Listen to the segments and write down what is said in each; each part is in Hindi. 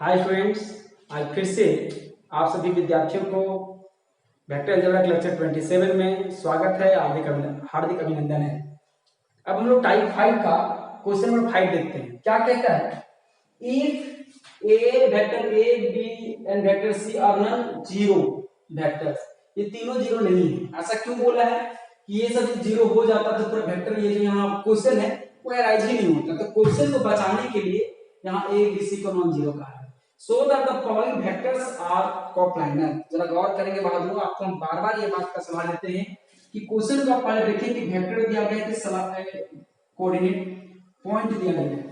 हाय स्टूडेंट्स, आज फिर से आप सभी विद्यार्थियों को वेक्टर अलजेब्रा लेक्चर 27 में स्वागत है। हार्दिक अभिनंदन है। अब हम लोग टाइप 5 का क्वेश्चन नंबर 5 देखते हैं। क्या कहता है? If a vector A B and vector C are non zero vectors, ये तीनों जीरो नहीं है। ऐसा क्यों बोला है कि ये सब जीरो हो जाता तो पूरा वेक्टर, ये जो यहाँ क्वेश्चन है वो अराइज ही नहीं होता। तो क्वेश्चन को बचाने के लिए यहाँ ए बी सी को नॉन जीरो कहा है। So that the following vectors are coplanar। जरा गौर करेंगे बहादुर, आपको हम बार बार ये बात का सवाल देते हैं कि क्वेश्चन को आप पहले देखें कि वेक्टर दिया गया है, सवाल कोऑर्डिनेट पॉइंट दिया गया है,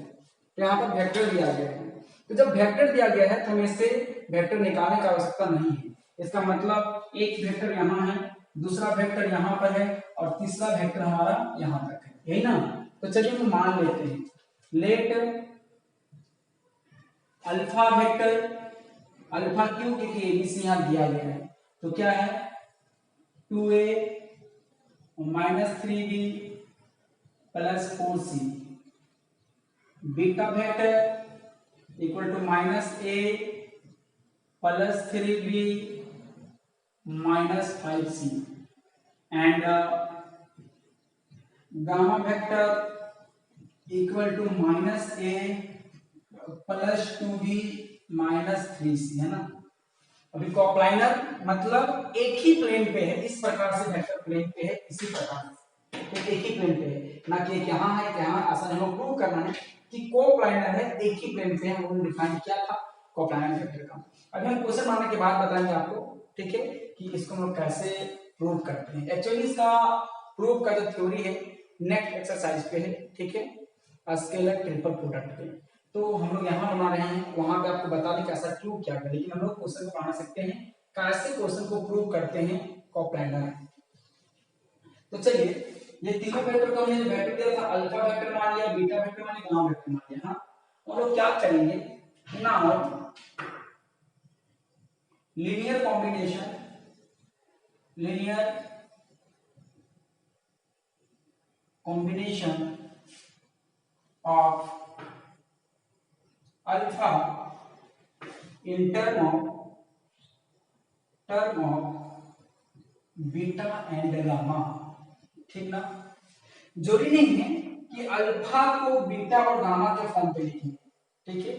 तो यहाँ पर वेक्टर दिया गया है। तो जब वेक्टर दिया गया है तो हमें इससे वेक्टर निकालने की आवश्यकता नहीं है। इसका मतलब एक वेक्टर यहाँ है, दूसरा वेक्टर यहाँ पर है और तीसरा वेक्टर हमारा यहाँ तक है, यही ना। तो चलिए हम मान लेते हैं, लेट अल्फा वेक्टर, अल्फा क्यों, क्योंकि एबीसी यहां दिया गया है। तो क्या है, 2a minus 3b plus 4c। Beta vector equal to minus a plus 3b minus 5c and gamma vector equal to minus a plus 2b minus 3c, है ना। अभी कोप्लानर मतलब एक ही प्लेन पे है, इस प्रकार से वेक्टर प्लेन पे है, इसी प्रकार से तो एक ही प्लेन पे है, ना कि यहाँ है यहाँ। आसान है, प्रूव करना है कि कोप्लानर है, एक ही प्लेन पे है। हम लोगों ने डिफाइन किया था कोप्लानर वेक्टर का। अभी हम क्वेश्चन बनाने के बाद बताएंगे आपको, ठीक है, कि इसको हम लोग कैसे प्रूव करते हैं। एक्चुअली इसका प्रूव का जो थ्योरी है नेक्स्ट एक्सरसाइज पे है, ठीक है, स्केलर ट्रिपल प्रोडक्ट पे। तो हम लोग यहाँ बना रहे हैं, वहां पे आपको बता दें कि ऐसा क्यों किया गया, लेकिन हम लोग क्वेश्चन को बना सकते हैं कैसे क्वेश्चन को प्रूव करते हैं कोप्लानर। तो चलिए, ये तीनों वेक्टर को हमने वेक्टर दिया था, अल्फा वेक्टर मान लिया, बीटा वेक्टर मान लिया, गामा वेक्टर मान लिया। हाँ, हम लोग क्या करेंगे ना, linear combination, linear combination of alpha in term of beta and gamma, ठीक ना। जरूरी नहीं है कि अल्फा को बीटा और गामा के फॉर्म पे लिखें, ठीक है।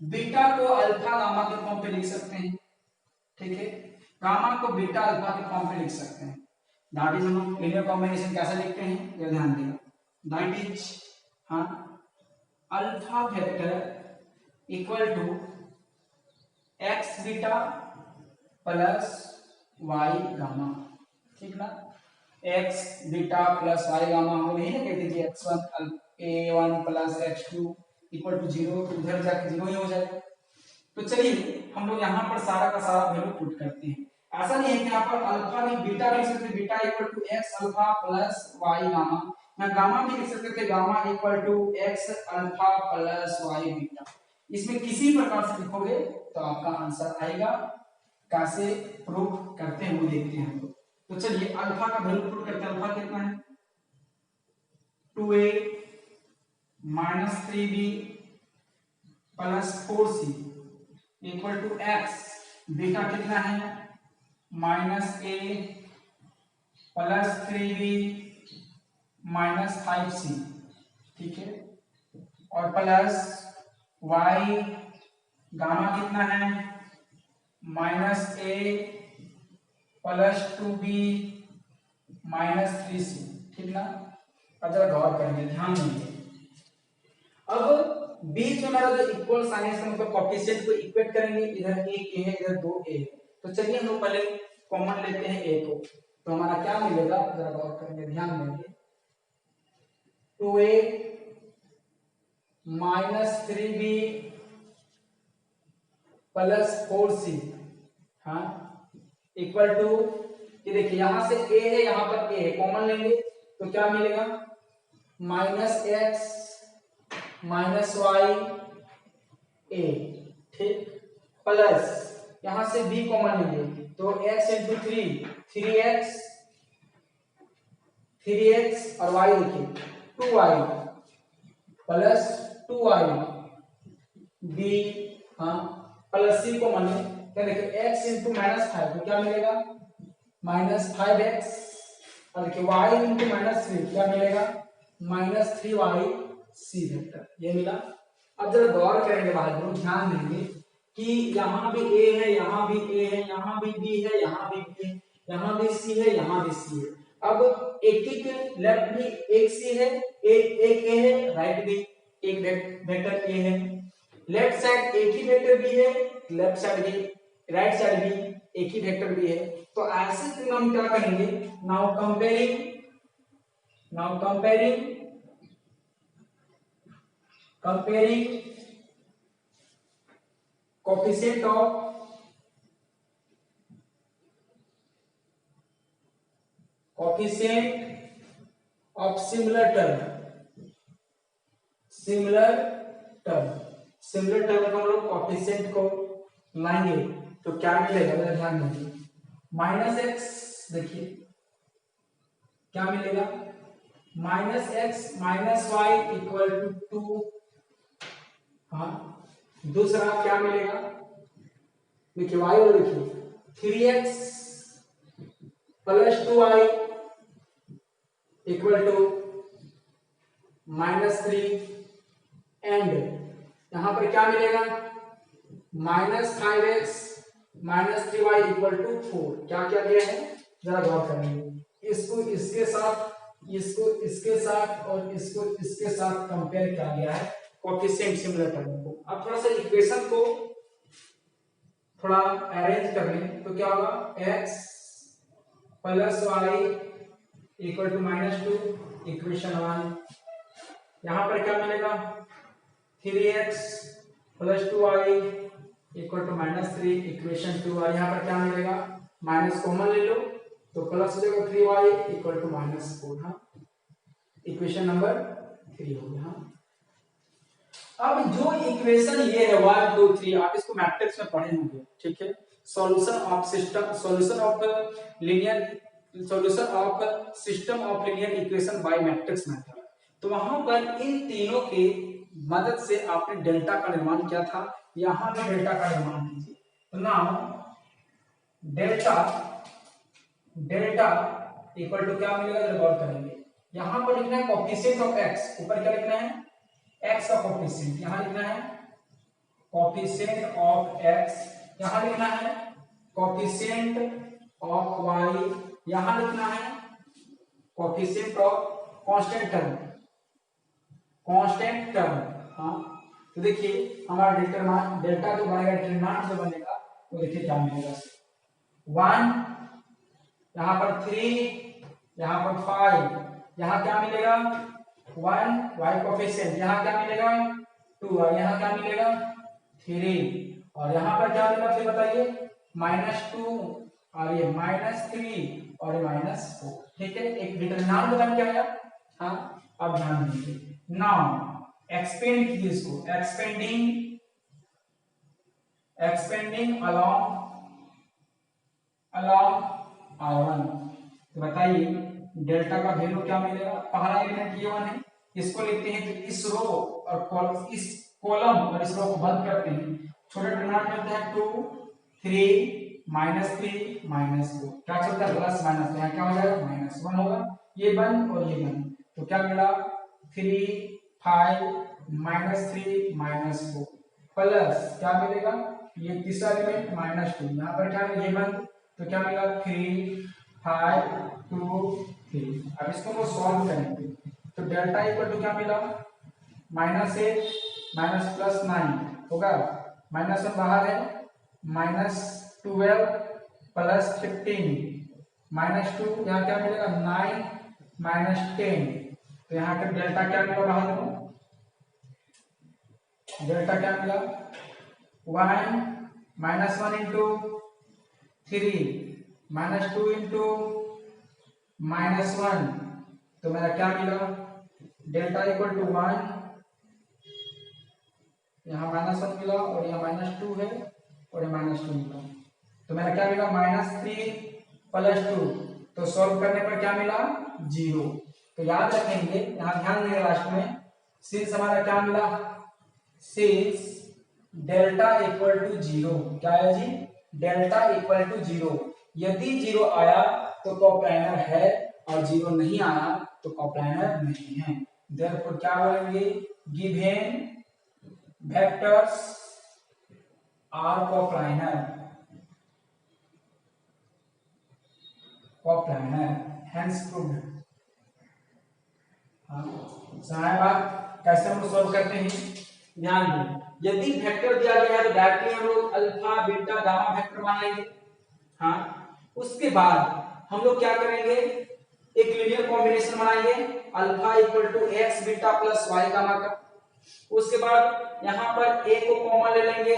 बीटा को अल्फा गामा के फॉर्म पे लिख सकते हैं, ठीक है। गामा को बीटा अल्फा के फॉर्म पे लिख सकते हैं। दैट इज हम लीनियर कॉम्बिनेशन कैसे लिखते हैं, ये ध्यान देना। दैट इज हाँ, alpha vector equal to x beta plus y gamma, ठीक ना। X beta plus y gamma हम लोग यही ना कहते हैं, x1 a1 plus x2 equal to 0, तो उधर जाके 0 ही हो जाएगा। तो चलिए हम लोग यहाँ पर सारा का सारा वैल्यू पुट करते हैं। ऐसा नहीं है कि यहाँ पर अल्फा भी बीटा लिख सकते, beta equal to x alpha plus y gamma. यहाँ गामा भी लिख सकते थे, gamma equal to x alpha plus y beta. इसमें किसी प्रकार से लिखोगे तो आपका आंसर आएगा। कैसे प्रूव करते हैं वो देखते हैं हम लोग। तो चलिए अल्फा का वैल्यू पुट करते हैं। अल्फा कितना है, 2a minus 3b plus 4c equal to x. Beta कितना है, minus a plus 3b minus 5c, ठीक है, और प्लस y। गामा कितना है, minus a plus 2b minus 3c, ठीक ना। अब जरा गौर करेंगे, ध्यान देंगे। अब बीच में हमारा जो इक्वल साइन है, इसका मतलब कोएफिशिएंट को इक्वेट करेंगे। इधर a k है, इधर 2a है। तो चलिए हम लोग पहले कॉमन लेते हैं a को। तो हमारा क्या मिलेगा, जरा गौर करेंगे, ध्यान देंगे। 2a minus 3b plus 4c, हाँ, इक्वल टू, ये देखिए यहां से a है, यहां पर a है, कॉमन लेंगे तो क्या मिलेगा, minus x minus y a, ठीक, प्लस यहां से b कॉमन लेंगे तो x इंटू 3 3x और y देखिए 2y प्लस 2y b हाँ प्लस सी को माने क्या देखिए x इंटू -5 तो क्या मिलेगा -5x और देखिए y इंटू -3 क्या मिलेगा -3y सी वेक्टर ये मिला। अब जरा गौर करेंगे बहादुर ध्यान देंगे कि यहाँ भी a है यहाँ भी a है यहाँ भी b है यहाँ भी b है यहाँ भी c है यहाँ भी c है। अब एक एक लेफ्ट भी एक c है एक a है राइट भी एक वेक्टर a है लेफ्ट साइड एक ही वेक्टर b है लेफ्ट साइड भी राइट साइड भी एक ही वेक्टर b है। तो ऐसे स्थिति में हम क्या करेंगे now comparing coefficient of similar term को हम लोग coefficient को लाएंगे तो क्या मिलेगा जरा ध्यान दीजिए -x देखिए क्या मिलेगा -x -y = 2। हाँ दूसरा क्या मिलेगा देखिए y और देखिए 3x + 2y = -3 एंड यहां पर क्या मिलेगा -5x -3y = 4। क्या क्या दिया है जरा गौर करेंगे इसको इसके साथ और इसको इसके साथ कंपेयर किया गया है कोएफिशिएंट सिमिलर टर्म को। अब थोड़ा सा इक्वेशन को थोड़ा अरेंज कर लें तो क्या होगा x + y = -2 इक्वेशन 1। यहां पर क्या मिलेगा 3x + 2y = -3 इक्वेशन 2 और यहां पर क्या मिलेगा माइनस कॉमन ले लो तो प्लस हो जाएगा 3y = -4। हाँ इक्वेशन नंबर 3 हो गया। हाँ अब जो इक्वेशन ये है 1 2 3 आप इसको मैट्रिक्स में पढ़े होंगे ठीक है solution of system of linear equation by matrix method. तो वहां पर इन तीनों के मदद से आपने डेल्टा का निर्माण किया था यहां भी डेल्टा का निर्माण कीजिए। तो नाउ डेल्टा इक्वल टू क्या मिलेगा जरा गौर करेंगे यहां पर लिखना है कोएफिशिएंट ऑफ x ऊपर क्या लिखना है x का कोएफिशिएंट यहां लिखना है कोएफिशिएंट ऑफ x यहां लिखना है कोएफिशिएंट ऑफ y यहां लिखना है कोएफिशिएंट ऑफ कांस्टेंट टर्म। हाँ तो देखिए हमारा डेल्टा जो बनेगा डिटरमिनेंट जो बनेगा वो देखिए क्या मिलेगा 1 यहां पर 3 यहां पर 5 यहां क्या मिलेगा 1 y कोएफिशिएंट यहां क्या मिलेगा 2 और यहां क्या मिलेगा 3 और यहां पर क्या मिलेगा फिर बताइए -2 और ये -3 और ये -4 ठीक है एक डिटरमिनेंट बन गया। हाँ अब ध्यान दीजिए नाउ एक्सपेंड कीजिए इसको एक्सपेंडिंग along r1 तो बताइए डेल्टा का वैल्यू क्या मिलेगा पहला एलिमेंट ये 1 है इसको लिखते हैं तो इस रो और इस कॉलम और इस रो को बंद करते हैं छोटे डिटरमिनेंट मिलते हैं 2 3 -3 -4 क्या चलता है प्लस माइनस तो यहाँ क्या हो जाएगा -1 होगा ये बंद और ये बंद तो क्या मिला 3 5 -3 -4 प्लस क्या मिलेगा ये तीसरा एलिमेंट -2 यहाँ पर क्या है ये बंद तो क्या मिला 3 5 2 3। अब इसको हम सॉल्व करेंगे तो डेल्टा इक्वल टू क्या मिला -8 -+9 होगा -1 बाहर है -12 +15 -2 यहाँ क्या मिलेगा 9 -10 तो यहाँ का डेल्टा क्या मिला बाहर को डेल्टा क्या मिला 1 -1 इंटू 3 -2 इंटू -1 तो मेरा क्या मिला डेल्टा इक्वल टू 1 यहाँ -1 मिला और यहाँ -2 है और ये -2 मिला तो मेरा क्या मिला -3 + 2 तो सॉल्व करने पर क्या मिला 0। तो याद रखेंगे यहाँ ध्यान देंगे लास्ट में सिंस हमारा क्या मिला since delta equal to zero. क्या है जी? Delta equal to zero. यदि जीरो आया तो कोप्लानर है और जीरो नहीं आया तो कोप्लानर नहीं है। देयरफॉर क्या बोलेंगे? Given vectors are coplanar, coplanar hence proved. बात कैसे हम सॉल्व करते हैं? ध्यान दो, यदि वेक्टर दिया गया है तो डायरेक्टली हम लोग अल्फा बीटा गामा वेक्टर मान लेंगे। हाँ, उसके बाद हम लोग क्या करेंगे? एक लीनियर कॉम्बिनेशन बनाएंगे, alpha equal to x beta plus y gamma का। उसके बाद यहाँ पर ए को कॉमन ले लेंगे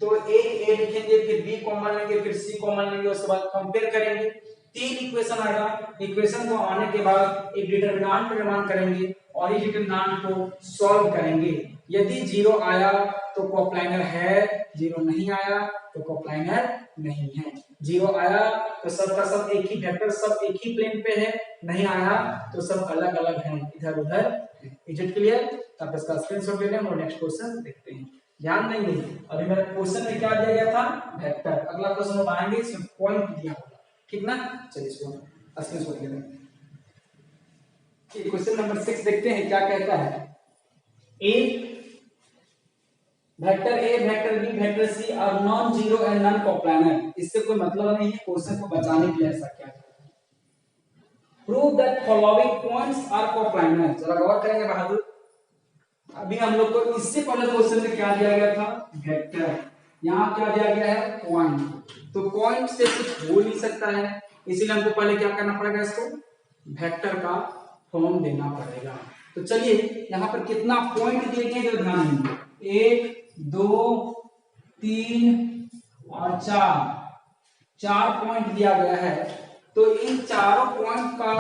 तो ए लिखेंगे, फिर बी कॉमन लेंगे, फिर सी कॉमन लेंगे, उसके बाद कंपेयर करेंगे। तीन इक्वेशन आएगा। इक्वेशन को आने के बाद एक डिटरमिनेंट निर्माण करेंगे और इस डिटरमिनेंट को सॉल्व करेंगे। यदि जीरो आया तो कोप्लानर है, जीरो नहीं आया तो कोप्लानर नहीं है। जीरो आया तो सब का सब एक ही वेक्टर, सब एक ही प्लेन पे है, नहीं आया तो सब अलग अलग हैं, इधर उधर। Is it clear? आप इसका स्क्रीनशॉट ले लें और नेक्स्ट क्वेश्चन देखते हैं। ध्यान देंगे, अभी मेरे क्वेश्चन में क्या दिया गया था? वेक्टर। अगला क्वेश्चन हम आएंगे, इसमें पॉइंट दिया होगा, ठीक ना? चलिए इसको स्क्रीनशॉट ले लें। क्वेश्चन नंबर 6 देखते हैं क्या कहता है। A vector A, vector B, vector C are non zero and non coplanar. इससे कोई मतलब नहीं है, क्वेश्चन को बचाने के लिए ऐसा क्या है। Prove that following points are coplanar. जरा गौर करेंगे बहादुर। अभी हम लोग को इससे पहले क्वेश्चन में क्या दिया गया था? वेक्टर। यहाँ क्या दिया गया है? पॉइंट। तो पॉइंट से कुछ हो नहीं सकता है, इसीलिए हमको पहले क्या करना पड़ेगा? इसको वेक्टर का फॉर्म देना पड़ेगा। तो चलिए यहाँ पर कितना पॉइंट दिए गए जो ध्यान देंगे। 1 2 3 और 4 पॉइंट दिया गया है। तो इन चारों पॉइंट का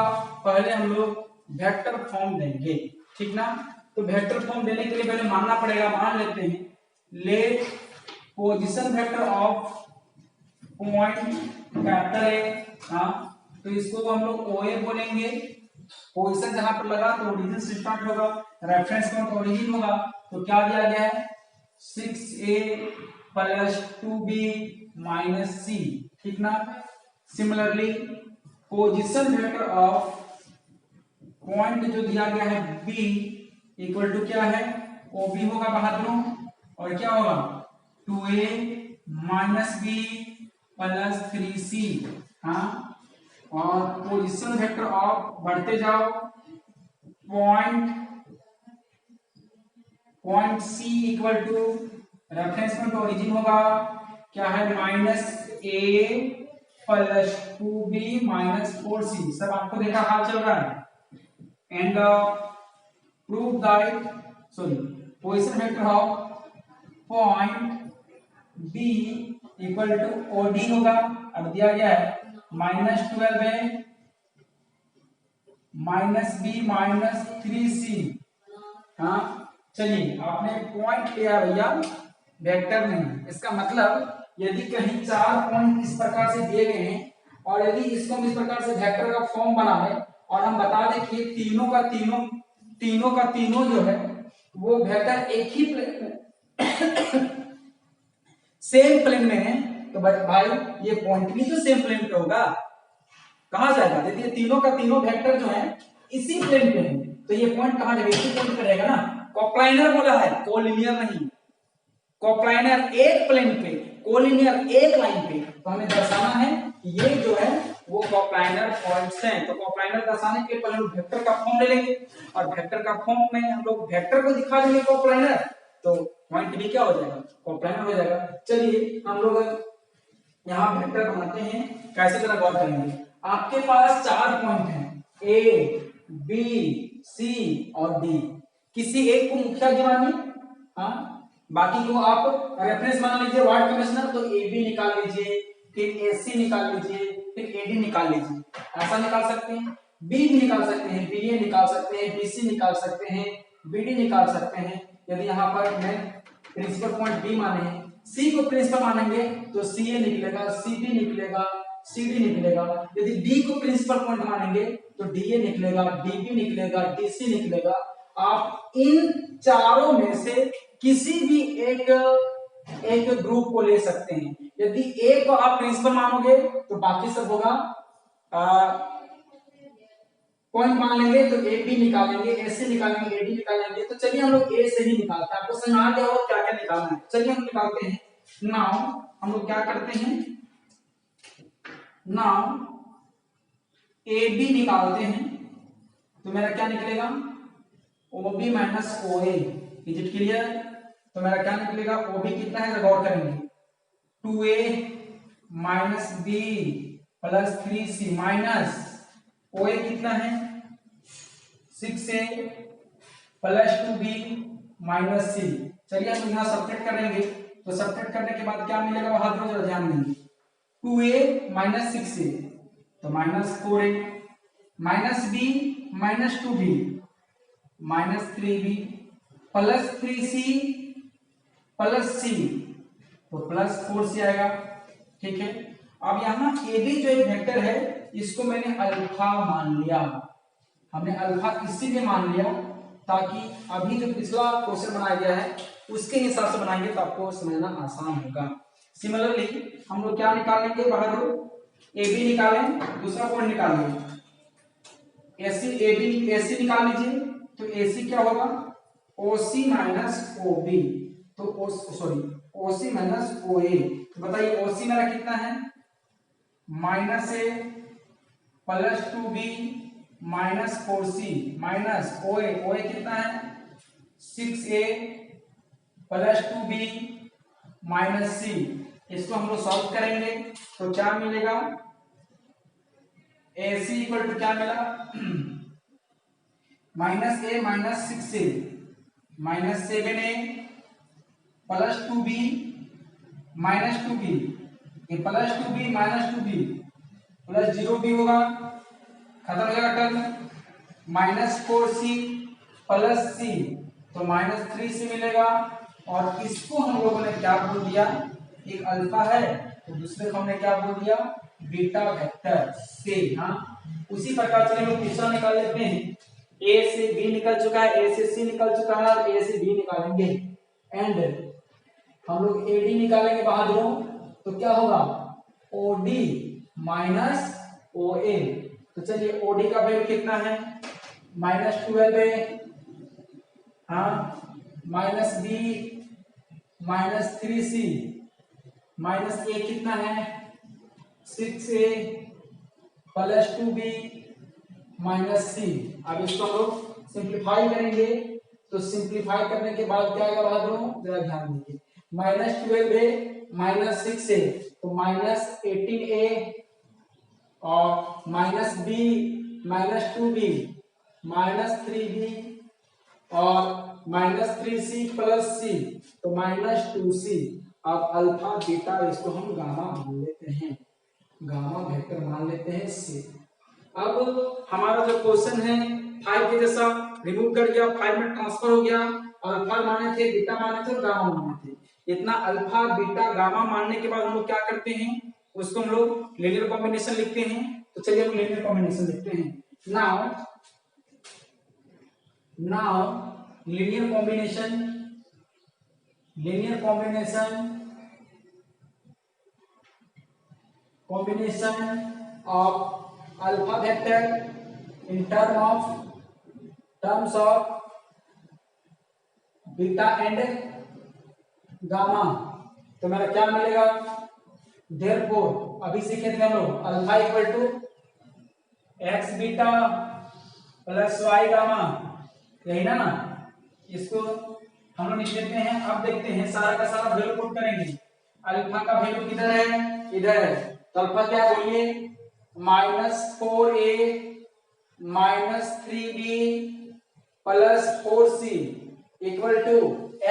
पहले हम लोग वेक्टर फॉर्म देंगे, ठीक ना? तो वेक्टर फॉर्म देने के लिए पहले मानना पड़ेगा, मान लेते हैं let position vector of point capital A. हाँ, तो इसको हम लोग ओए बोलेंगे। पोजीशन जहां पर लगा तो ओरिजिन से स्टार्ट होगा, रेफरेंस पॉइंट ओरिजिन होगा। तो क्या दिया गया है? 6a plus 2b minus c, ठीक ना? Similarly position vector of point जो दिया गया है b इक्वल टू क्या है? OB होगा बहादुरों, और क्या होगा? 2a minus b plus 3c। हाँ, और पोजीशन वेक्टर ऑफ बढ़ते जाओ point C equal to reference point origin होगा, क्या है? Minus a plus 2b minus 4c। सब आपको देखा हाल चल रहा है। And prove that position vector of point B equal to OD होगा। अब दिया गया है -12a minus b minus 3c। हाँ, चलिए आपने पॉइंट लिया भैया, वेक्टर नहीं। इसका मतलब यदि कहीं 4 पॉइंट इस प्रकार से दिए गए हैं और यदि इसको हम इस प्रकार से वेक्टर का फॉर्म बना लें और हम बता दें कि तीनों का तीनों जो है वो वेक्टर एक ही सेम प्लेन में है, तो भाई ये पॉइंट भी तो सेम प्लेन पे होगा। कहां जाएगा? देखिए तीनों का तीनों वेक्टर जो है इसी प्लेन पे है, तो ये पॉइंट कहां जाएगा? इसी प्लेन पे रहेगा ना। कोप्लानर बोला है, कोलिनियर नहीं। कोप्लानर एक प्लेन पे, कोलिनियर एक लाइन पे। तो हमें दर्शाना है कि ये जो है वो कोप्लानर पॉइंट्स हैं। तो कोप्लानर दर्शाने के लिए पहले हम वेक्टर का फॉर्म ले लेंगे और वेक्टर का फॉर्म में हम लोग वेक्टर को दिखा देंगे कोप्लानर, तो पॉइंट भी क्या हो जाएगा? कोप्लानर हो जाएगा। चलिए हम लोग यहाँ वेक्टर बनाते हैं, कैसे जरा गौर करेंगे। आपके पास 4 पॉइंट हैं, ए बी सी और डी। किसी एक को मुखिया गिनानी, हाँ, बाकी को आप रेफरेंस मान लीजिए, वार्ड कमिश्नर। तो ए बी निकाल लीजिए, फिर ए सी निकाल लीजिए, फिर ए डी निकाल लीजिए। ऐसा निकाल सकते हैं। बी भी निकाल सकते हैं, बी ए निकाल सकते हैं, बी सी निकाल सकते हैं, बी डी निकाल सकते हैं। यदि यहाँ पर मैं प्रिंसिपल पॉइंट बी माने हैं, सी को प्रिंसिपल मानेंगे तो सी ए निकलेगा, सी बी निकलेगा, सी डी निकलेगा। यदि डी को प्रिंसिपल पॉइंट मानेंगे तो डी ए निकलेगा, डी बी निकलेगा, डी सी निकलेगा। आप इन चारों में से किसी भी एक एक ग्रुप को ले सकते हैं। यदि ए को आप प्रिंसिपल मानोगे तो बाकी सब होगा पॉइंट मान लेंगे, तो ए बी निकालेंगे, ए सी निकालेंगे, ए डी निकालेंगे। तो चलिए हम लोग ए से ही निकालते हैं, आपको समझ आ गया होगा क्या क्या निकालना है। चलिए हम निकालते हैं। नाउ हम लोग क्या करते हैं, नाउ ए बी निकालते हैं, तो मेरा क्या निकलेगा, O B minus O A. Is it clear? तो मेरा क्या निकलेगा, ओ बी कितना है गौर करेंगे, 2a minus B plus 3c minus O A कितना है 6a plus 2b minus c। चलिए हम यहाँ सब्ट्रैक्ट करेंगे, तो सब्ट्रैक्ट करने के बाद क्या मिलेगा वहां पर जरा ध्यान देंगे, 2a माइनस 6a तो minus 4a minus b minus 2b minus 3b plus 3c plus c तो प्लस 4c आएगा। ठीक है, अब यहाँ ए बी जो एक वेक्टर है इसको मैंने अल्फा मान लिया। हमने अल्फा इसीलिए मान लिया ताकि अभी जो पिछला क्वेश्चन बनाया गया है उसके हिसाब से बनाएंगे तो आपको समझना आसान होगा। सिमिलरली हम लोग क्या निकालेंगे, बाहर ए बी निकालें, दूसरा पॉइंट निकालेंगे एसी, ए बी एसी निकाल लीजिए। तो एसी क्या होगा, ओसी माइनस ओ बी, तो sorry OC minus O A. तो बताइए ओसी मेरा कितना है, minus A plus 2b minus 4c minus O A कितना है 6a plus 2b minus c। इसको हम लोग सॉल्व करेंगे तो क्या मिलेगा, AC इक्वल टू क्या मिला, minus A minus 6a minus 7a plus 2b minus 2b, ये plus 2b minus 2b plus 0b होगा, खत्म हो जाएगा term, minus 4c plus c तो माइनस 3c मिलेगा। और इसको हम लोगों ने क्या बोल दिया, एक अल्फा है तो दूसरे को हमने क्या बोल दिया, बीटा वेक्टर से। हाँ, उसी प्रकार से हम लोग तीसरा निकाल लेते हैं। ए से बी निकल चुका है, ए से सी निकल चुका है और ए से बी निकालेंगे एंड हम लोग एडी निकालेंगे बहादुरों, तो क्या होगा ओडी माइनस ओ ए। तो चलिए ओडी का वैल्यू कितना है, माइनस 12 है, हाँ, minus B minus 3c minus A कितना है 6a plus 2b minus c। अब इसको हम लोग सिंप्लीफाई करेंगे, तो सिंप्लीफाई करने के बाद क्या आएगा बहादुरों, जरा ध्यान दीजिए, माइनस 12a माइनस 6a तो माइनस 18a और minus b minus 2b minus 3b और माइनस 3c प्लस c तो माइनस 2c। अब अल्फा बीटा इसको हम गामा मान लेते हैं, गामा वेक्टर मान लेते हैं c। अब हमारा जो क्वेश्चन है 5 के जैसा रिमूव कर गया, 5 में ट्रांसफर हो गया, अल्फा माने थे, बीटा माने थे और गामा माने थे। इतना अल्फा बीटा गामा मानने के बाद हम लोग क्या करते हैं, उसको हम लोग लीनियर कॉम्बिनेशन लिखते हैं। तो चलिए हम लीनियर कॉम्बिनेशन लिखते हैं। Now linear combination of alpha vector in terms of beta and gamma. तो मेरा क्या मिलेगा, देयरफॉर अभी सीखे थे हम लोग alpha equal to x beta plus y gamma, यही ना। इसको हम लोग लिख लेते हैं। अब देखते हैं सारा का सारा वैल्यू पुट करेंगे। अल्फा का वैल्यू किधर है, इधर है, तो अल्फा क्या बोलिए, minus 4a minus 3b plus 4c equal to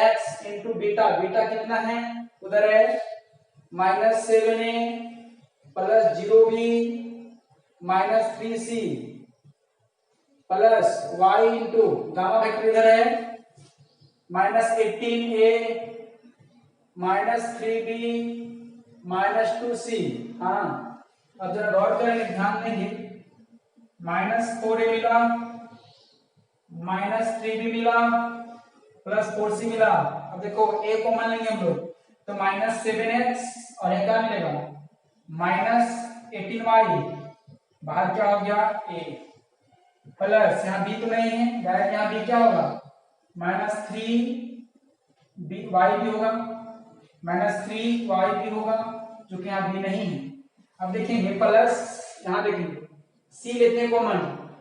x into beta, beta कितना है उधर है minus 7a plus 0b minus 3c plus y into gamma vector इधर है minus 18a minus 3b minus 2c। हाँ, अब जरा गौर करेंगे, ध्यान देंगे, माइनस 4a मिला माइनस 3b मिला प्लस 4c मिला। अब देखो a को मान लेंगे हम लोग, तो -7x और ये क्या मिलेगा -18y, बाहर क्या हो गया a, प्लस यहाँ b तो नहीं है, डायरेक्ट यहाँ b क्या होगा -3y भी होगा, -3y भी होगा, जो कि यहाँ b नहीं है। अब देखेंगे प्लस, यहाँ देखेंगे c लेते हैं कॉमन,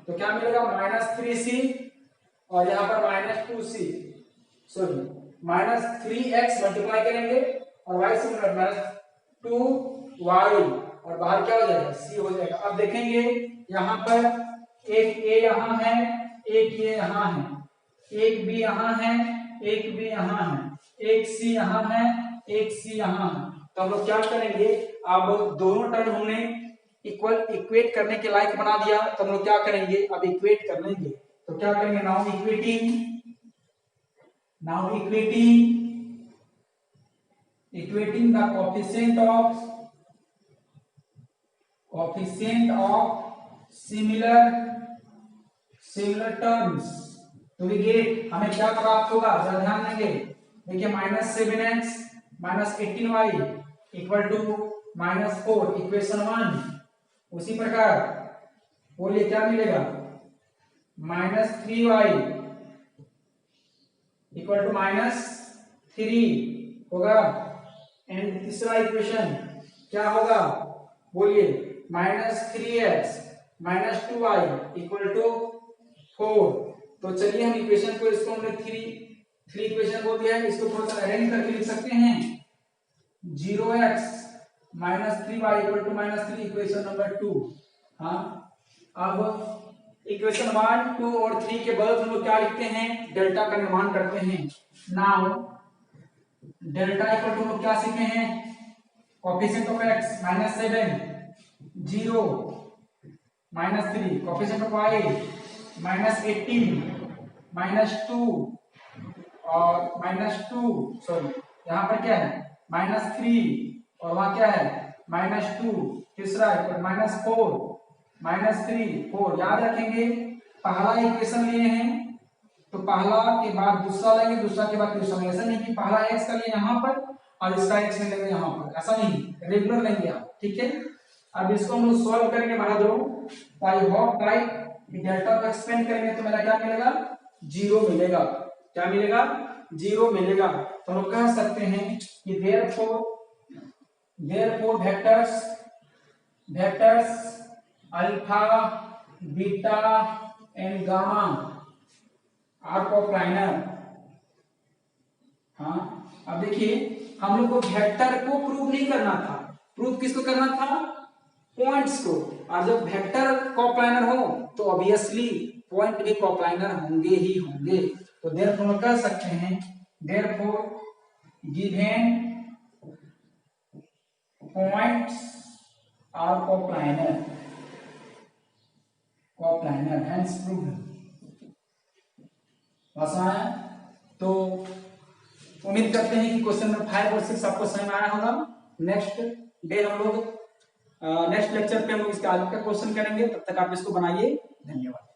तो क्या मिलेगा -3c और यहाँ पर -2c, सॉरी -3x मल्टीप्लाई करेंगे और y से -2y और बाहर क्या हो जाएगा c हो जाएगा। अब देखेंगे यहाँ पर एक a यहाँ है, एक ये यहाँ है, एक b यहाँ है, एक b यहाँ है, एक c यहाँ है, एक c यहाँ है। तो हम लोग क्या करेंगे, अब दोनों टर्म हमने इक्वेट करने के लायक बना दिया, तो हम लोग क्या करेंगे अब इक्वेट कर लेंगे। तो क्या करेंगे now equating the coefficient of similar terms तो वी गेट, हमें क्या प्राप्त होगा जरा ध्यान देंगे। देखिए -7x -18y equal to -4 equation 1। उसी प्रकार बोलिए क्या मिलेगा -3y इक्वल टू -3 होगा। एंड तीसरा इक्वेशन क्या होगा बोलिए -3x -2y इक्वल टू 4। तो चलिए हम इक्वेशन को, इसको हमने थ्री इक्वेशन बोल दिया है, इसको थोड़ा सा अरेंज करके लिख सकते हैं। 0x -3y equal to -3 equation number 2। हाँ, अब इक्वेशन 1, 2 और 3 के बाद हम लोग क्या लिखते हैं, डेल्टा का निर्माण करते हैं। नाउ डेल्टा इक्वल टू हम लोग क्या सीखे हैं, coefficient of x -7 0 -3, coefficient of y -18 -2 और -2, सॉरी यहाँ पर क्या है -3 और वहां क्या है -2, तीसरा -4 4। याद रखेंगे पहला इक्वेशन लिए हैं तो पहला के बाद दूसरा लेंगे, दूसरा के बाद तीसरा लेंगे। ऐसा नहीं कि पहला x का लिए यहाँ पर और इसका x लेंगे यहाँ पर, ऐसा नहीं, रेगुलर लेंगे आप, ठीक है। अब इसको हम लोग सॉल्व करेंगे बहादुर, आई होप राइट। डेल्टा को एक्सपेंड करेंगे तो मेरा क्या मिलेगा 0 मिलेगा। क्या मिलेगा 0 मिलेगा। तो हम कह सकते हैं कि therefore vectors alpha beta and gamma are coplanar. हाँ, अब देखिए हम लोग को वेक्टर को प्रूव नहीं करना था, प्रूव किसको करना था पॉइंट्स को। और जब वेक्टर कोप्लानर हो तो ऑब्वियसली पॉइंट भी कोप्लानर होंगे ही होंगे। तो देयरफॉर हम कह सकते हैं therefore given points are coplanar hence proved. आसान। तो उम्मीद करते हैं कि क्वेश्चन नंबर 5 और 6 आपको समझ में आया होगा। नेक्स्ट डे हम लोग नेक्स्ट लेक्चर पे हम लोग इसके आगे का क्वेश्चन करेंगे, तब तक आप इसको बनाइए। धन्यवाद।